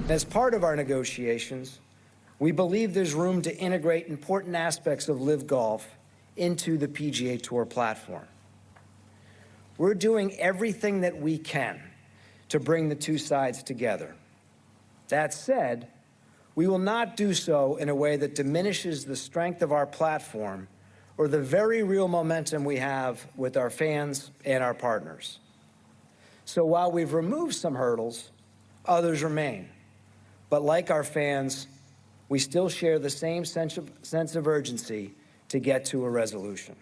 As part of our negotiations, we believe there's room to integrate important aspects of LIV Golf into the PGA Tour platform. We're doing everything that we can to bring the two sides together. That said, we will not do so in a way that diminishes the strength of our platform or the very real momentum we have with our fans and our partners. So while we've removed some hurdles, others remain. But like our fans, we still share the same sense of urgency to get to a resolution.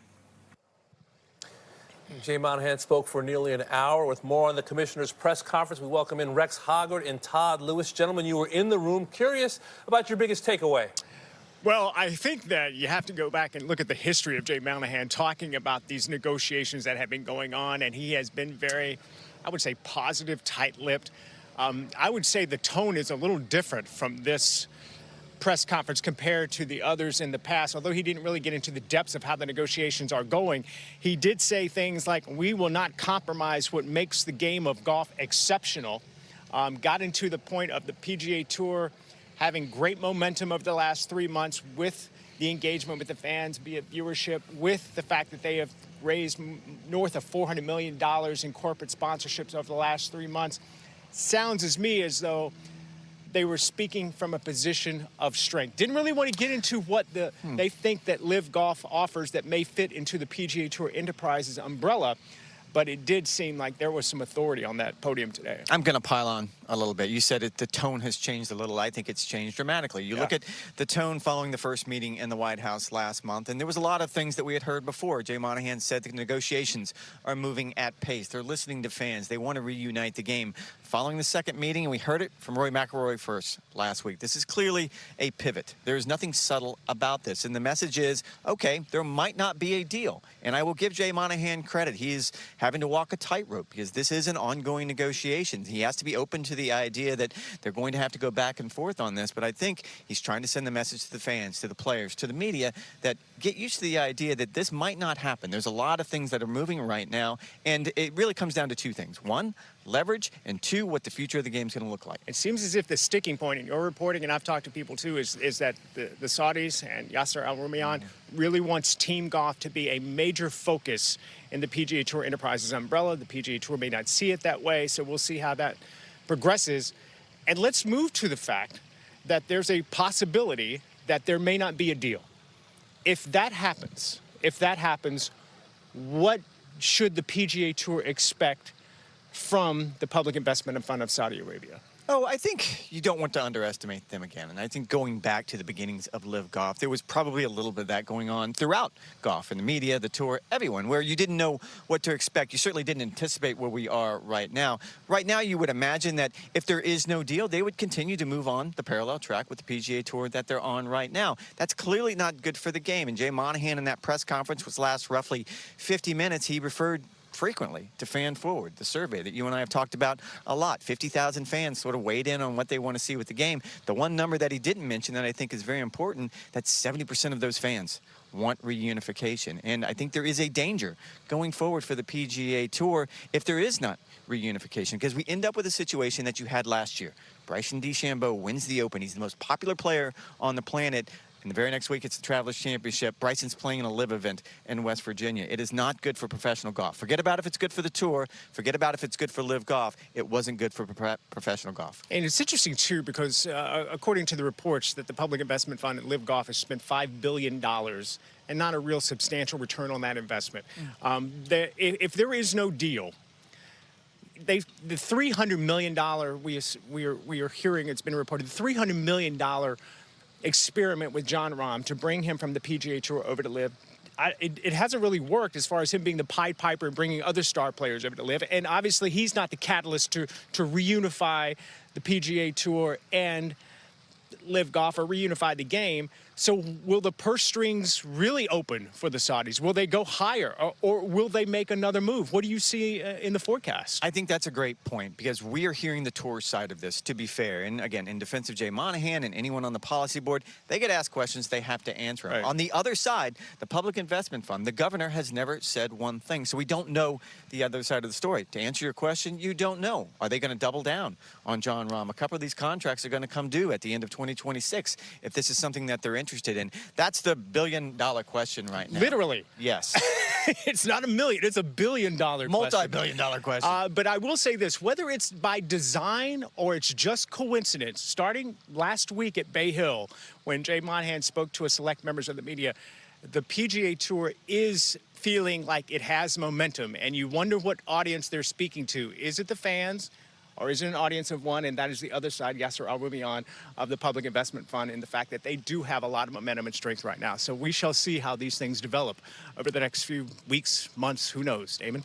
Jay Monahan spoke for nearly an hour. With more on the commissioner's press conference, we welcome in Rex Hoggard and Todd Lewis. Gentlemen, you were in the room. Curious about your biggest takeaway. Well, I think that you have to go back and look at the history of Jay Monahan talking about these negotiations that have been going on, and he has been very, I would say, positive, tight-lipped. I would say the tone is a little different from this press conference compared to the others in the past. Although he didn't really get into the depths of how the negotiations are going, he did say things like, we will not compromise what makes the game of golf exceptional. Got into the point of the PGA Tour having great momentum over the last 3 months with the engagement with the fans, be it viewership, with the fact that they have raised north of $400 million in corporate sponsorships over the last 3 months. Sounds as me as though they were speaking from a position of strength. Didn't really want to get into what they think that LIV Golf offers that may fit into the PGA Tour Enterprises umbrella, but it did seem like there was some authority on that podium today. I'm going to pile on a little bit. You said the tone has changed a little. I think it's changed dramatically. You look at the tone following the first meeting in the White House last month, and there was a lot of things that we had heard before. Jay Monahan said the negotiations are moving at pace. They're listening to fans. They want to reunite the game. Following the second meeting, and we heard it from Rory McIlroy first last week, this is clearly a pivot. There's nothing subtle about this, and the message is, okay, there might not be a deal. And I will give Jay Monahan credit. He is having to walk a tightrope because this is an ongoing negotiation. He has to be open to the idea that they're going to have to go back and forth on this, but I think he's trying to send the message to the fans, to the players, to the media, that get used to the idea that this might not happen. There's a lot of things that are moving right now, and it really comes down to two things. One, leverage, and two, what the future of the game is going to look like. It seems as if the sticking point in your reporting, and I've talked to people too, is that the Saudis and Yasser Al-Rumayyan really wants team golf to be a major focus in the PGA Tour Enterprises umbrella. The PGA Tour may not see it that way, so we'll see how that progresses. And let's move to the fact that there's a possibility that there may not be a deal. If that happens, what should the PGA Tour expect from the Public Investment Fund of Saudi Arabia? Oh, I think you don't want to underestimate them again. And I think going back to the beginnings of LIV Golf, there was probably a little bit of that going on throughout golf, in the media, the tour, everyone, where you didn't know what to expect. You certainly didn't anticipate where we are right now. Right now, you would imagine that if there is no deal, they would continue to move on the parallel track with the PGA Tour that they're on right now. That's clearly not good for the game. And Jay Monahan in that press conference, which lasts roughly 50 minutes, he referred frequently to Fan Forward, the survey that you and I have talked about a lot. 50,000 fans sort of weighed in on what they want to see with the game. The one number that he didn't mention that I think is very important, that 70% of those fans want reunification. And I think there is a danger going forward for the PGA Tour if there is not reunification, because we end up with a situation that you had last year. Bryson DeChambeau wins the Open. He's the most popular player on the planet. And the very next week, it's the Travelers Championship. Bryson's playing in a LIV event in West Virginia. It is not good for professional golf. Forget about if it's good for the tour. Forget about if it's good for LIV Golf. It wasn't good for professional golf. And it's interesting, too, because according to the reports that the Public Investment Fund at LIV Golf has spent $5 billion and not a real substantial return on that investment. If there is no deal, the $300 million we are hearing, it's been reported, the $300 million experiment with Jon Rahm to bring him from the PGA Tour over to LIV, it hasn't really worked as far as him being the Pied Piper and bringing other star players over to LIV. And obviously, he's not the catalyst to reunify the PGA Tour and LIV Golf or reunify the game. So will the purse strings really open for the Saudis? Will they go higher, or will they make another move? What do you see in the forecast? I think that's a great point because we are hearing the tour side of this, to be fair. And again, in defense of Jay Monahan and anyone on the policy board, they get asked questions, they have to answer them. Right. On the other side, the Public Investment Fund, the governor has never said one thing. So we don't know the other side of the story. To answer your question, you don't know. Are they going to double down on John Rahm? A couple of these contracts are going to come due at the end of 2026 if this is something that they're interested in. That's the billion-dollar question right now. Literally. Yes. It's not $1 million, it's $1 billion question. Multi-billion-dollar question. But I will say this, whether it's by design or it's just coincidence, starting last week at Bay Hill, when Jay Monahan spoke to a select members of the media, the PGA Tour is feeling like it has momentum, and you wonder what audience they're speaking to. Is it the fans? Or is it an audience of one? And that is the other side, Yasser Al-Rubian, of the Public Investment Fund, and the fact that they do have a lot of momentum and strength right now. So we shall see how these things develop over the next few weeks, months, who knows, Damon?